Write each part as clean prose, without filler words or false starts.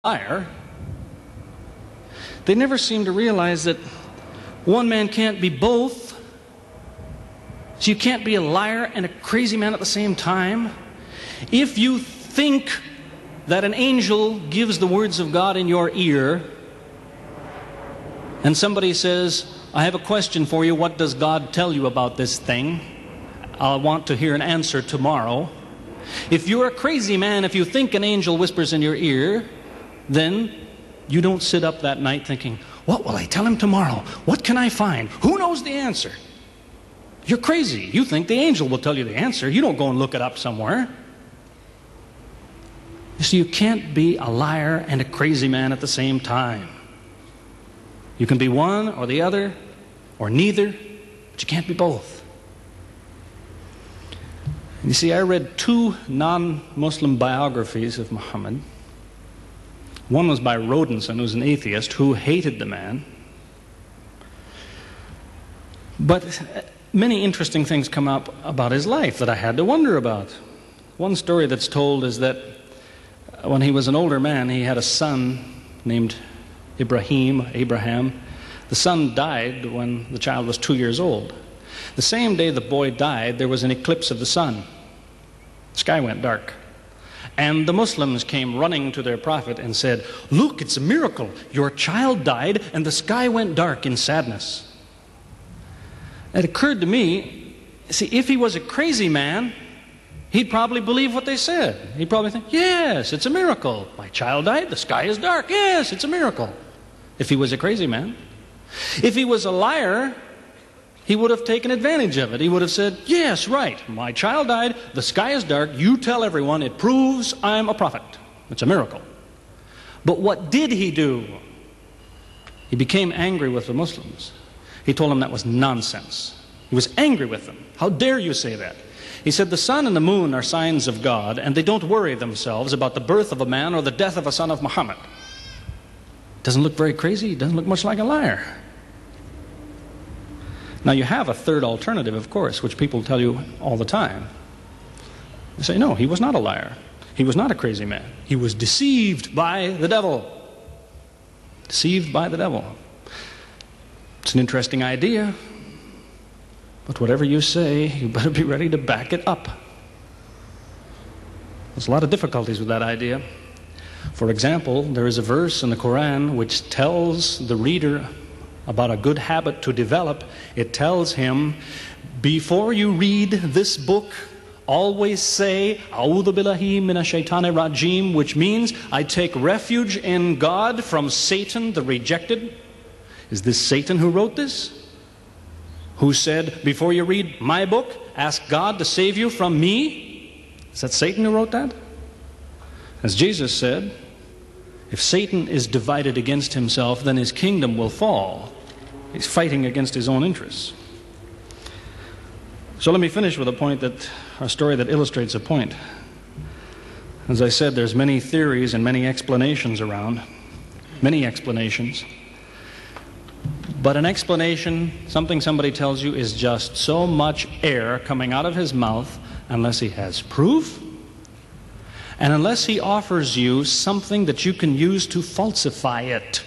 liar, they never seem to realize that one man can't be both. So you can't be a liar and a crazy man at the same time. If you think that an angel gives the words of God in your ear, and somebody says, I have a question for you, what does God tell you about this thing? I want to hear an answer tomorrow. If you're a crazy man, if you think an angel whispers in your ear, then you don't sit up that night thinking, what will I tell him tomorrow? What can I find? Who knows the answer? You're crazy. You think the angel will tell you the answer. You don't go and look it up somewhere. You see, you can't be a liar and a crazy man at the same time. You can be one or the other, or neither, but you can't be both. And you see, I read two non-Muslim biographies of Muhammad. One was by Rodenson, who was an atheist, who hated the man. But many interesting things come up about his life that I had to wonder about. One story that's told is that when he was an older man, he had a son named Abraham. The son died when the child was 2 years old. The same day the boy died, there was an eclipse of the sun. The sky went dark. And the Muslims came running to their prophet and said, look, it's a miracle. Your child died and the sky went dark in sadness. It occurred to me, see, if he was a crazy man, he'd probably believe what they said. He'd probably think, yes, it's a miracle. My child died, the sky is dark. Yes, it's a miracle. If he was a crazy man. If he was a liar, he would have taken advantage of it. He would have said, yes, right, my child died, the sky is dark, you tell everyone, it proves I'm a prophet. It's a miracle. But what did he do? He became angry with the Muslims. He told them that was nonsense. He was angry with them. How dare you say that? He said the sun and the moon are signs of God, and they don't worry themselves about the birth of a man or the death of a son of Muhammad. Doesn't look very crazy. He doesn't look much like a liar. Now you have a third alternative, of course, which people tell you all the time. They say, no, he was not a liar. He was not a crazy man. He was deceived by the devil. Deceived by the devil. It's an interesting idea, but whatever you say, you better be ready to back it up. There's a lot of difficulties with that idea. For example, there is a verse in the Quran which tells the reader about a good habit to develop. It tells him, before you read this book, always say, A'udhu billahi minash shaitani rajim, which means, I take refuge in God from Satan the rejected. Is this Satan who wrote this? Who said, before you read my book, ask God to save you from me? Is that Satan who wrote that? As Jesus said, if Satan is divided against himself, then his kingdom will fall. He's fighting against his own interests. So let me finish with a story that illustrates a point. As I said, there's many theories and many explanations around. Many explanations. But an explanation, something somebody tells you, is just so much air coming out of his mouth unless he has proof and unless he offers you something that you can use to falsify it.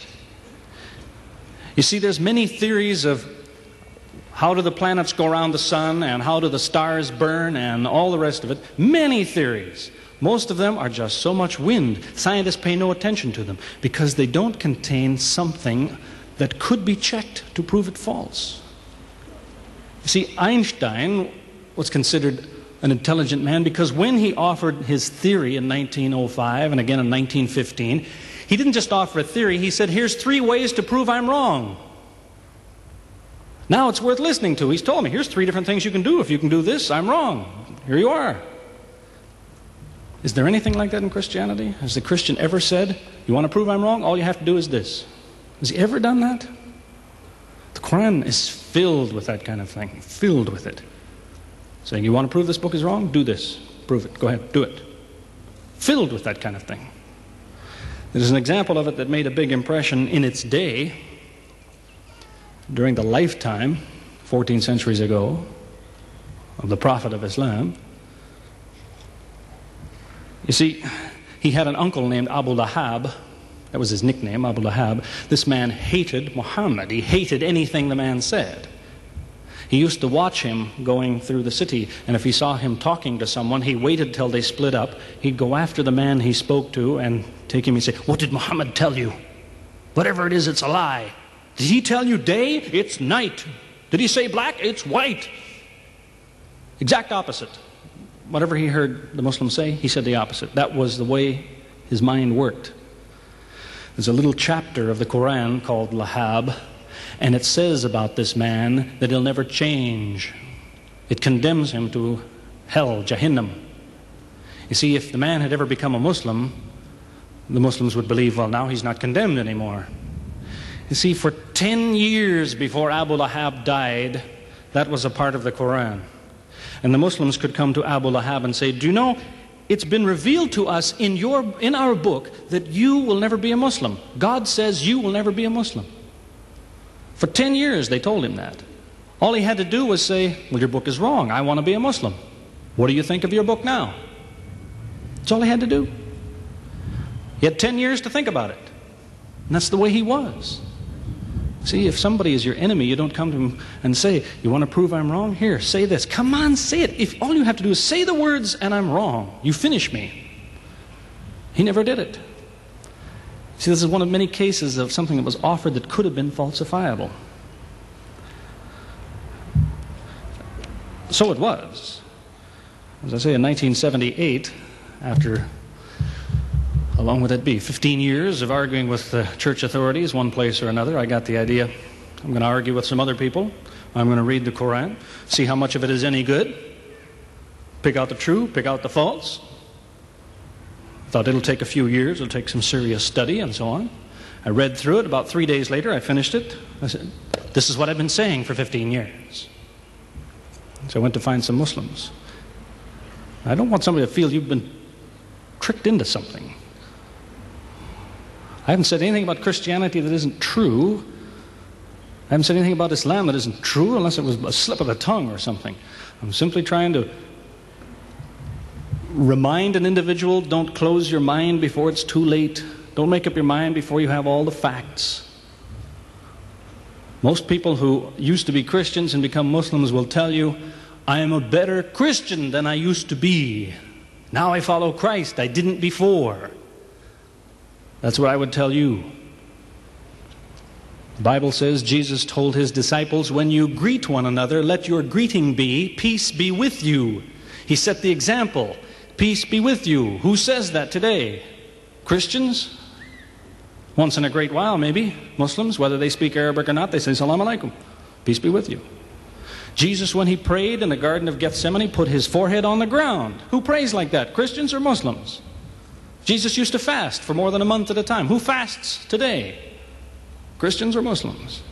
You see, there's many theories of how do the planets go around the sun and how do the stars burn and all the rest of it. Many theories. Most of them are just so much wind. Scientists pay no attention to them because they don't contain something that could be checked to prove it false. You see, Einstein was considered an intelligent man because when he offered his theory in 1905 and again in 1915, he didn't just offer a theory, he said, here's 3 ways to prove I'm wrong. Now it's worth listening to. He's told me, here's 3 different things you can do. If you can do this, I'm wrong. Here you are. Is there anything like that in Christianity? Has the Christian ever said, you want to prove I'm wrong? All you have to do is this. Has he ever done that? The Quran is filled with that kind of thing, filled with it. Saying, you want to prove this book is wrong? Do this. Prove it. Go ahead. Do it. Filled with that kind of thing. There's an example of it that made a big impression in its day, during the lifetime, 14 centuries ago, of the Prophet of Islam. You see, he had an uncle named Abu Lahab, That was his nickname, Abu Lahab. This man hated Muhammad. He hated anything the man said. He used to watch him going through the city, and if he saw him talking to someone, he waited till they split up. He'd go after the man he spoke to and take him and say, "What did Muhammad tell you? Whatever it is, it's a lie. Did he tell you day? It's night. Did he say black? It's white." Exact opposite. Whatever he heard the Muslims say, he said the opposite. That was the way his mind worked. There's a little chapter of the Quran called Lahab, and it says about this man that he'll never change. It condemns him to hell, Jahannam. You see, if the man had ever become a Muslim, the Muslims would believe, well, now he's not condemned anymore. You see, for 10 years before Abu Lahab died, that was a part of the Quran. And the Muslims could come to Abu Lahab and say, "Do you know, it's been revealed to us in our book that you will never be a Muslim. God says you will never be a Muslim." For 10 years they told him that. All he had to do was say, "Well, your book is wrong. I want to be a Muslim. What do you think of your book now?" That's all he had to do. He had 10 years to think about it. And that's the way he was. See, if somebody is your enemy, you don't come to him and say, "You want to prove I'm wrong? Here, say this." Come on, say it. If all you have to do is say the words and I'm wrong, you finish me. He never did it. See, this is one of many cases of something that was offered that could have been falsifiable. So it was. As I say, in 1978, after, how long would that be? 15 years of arguing with the church authorities, one place or another, I got the idea, I'm going to argue with some other people. I'm going to read the Quran, see how much of it is any good, pick out the true, pick out the false. Thought it'll take a few years, it'll take some serious study and so on. I read through it. About 3 days later, I finished it. I said, this is what I've been saying for 15 years. So I went to find some Muslims. I don't want somebody to feel you've been tricked into something. I haven't said anything about Christianity that isn't true. I haven't said anything about Islam that isn't true, unless it was a slip of the tongue or something. I'm simply trying to remind an individual, don't close your mind before it's too late. Don't make up your mind before you have all the facts. Most people who used to be Christians and become Muslims will tell you, I am a better Christian than I used to be. Now I follow Christ. I didn't before. That's what I would tell you. The Bible says Jesus told his disciples, when you greet one another, let your greeting be, peace be with you. He set the example. Peace be with you. Who says that today? Christians? Once in a great while, maybe. Muslims, whether they speak Arabic or not, they say, Salam alaikum. Peace be with you. Jesus, when he prayed in the Garden of Gethsemane, put his forehead on the ground. Who prays like that? Christians or Muslims? Jesus used to fast for more than a month at a time. Who fasts today? Christians or Muslims?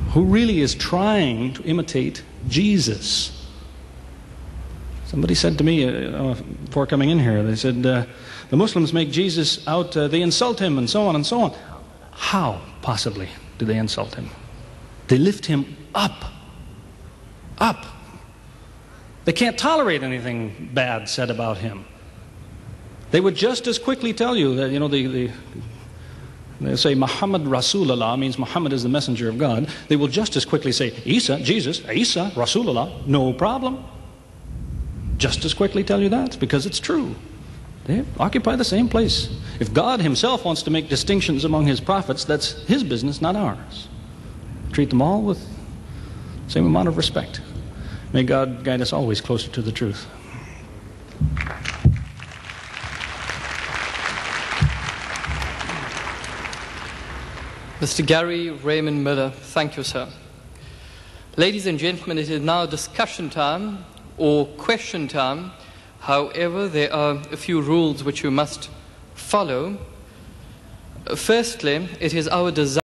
Who really is trying to imitate Jesus? Somebody said to me before coming in here, they said, the Muslims make Jesus out, they insult him and so on and so on. How, possibly, do they insult him? They lift him up. Up. They can't tolerate anything bad said about him. They would just as quickly tell you that, you know, they say Muhammad Rasulullah means Muhammad is the messenger of God. They will just as quickly say Isa, Jesus, Isa, Rasulullah, no problem. Just as quickly tell you that, because it's true. They occupy the same place. If God himself wants to make distinctions among his prophets, that's his business, not ours. Treat them all with the same amount of respect. May God guide us always closer to the truth. Mr. Gary Raymond Miller, thank you, sir. Ladies and gentlemen, it is now discussion time or question time. However, there are a few rules which you must follow. Firstly, it is our desire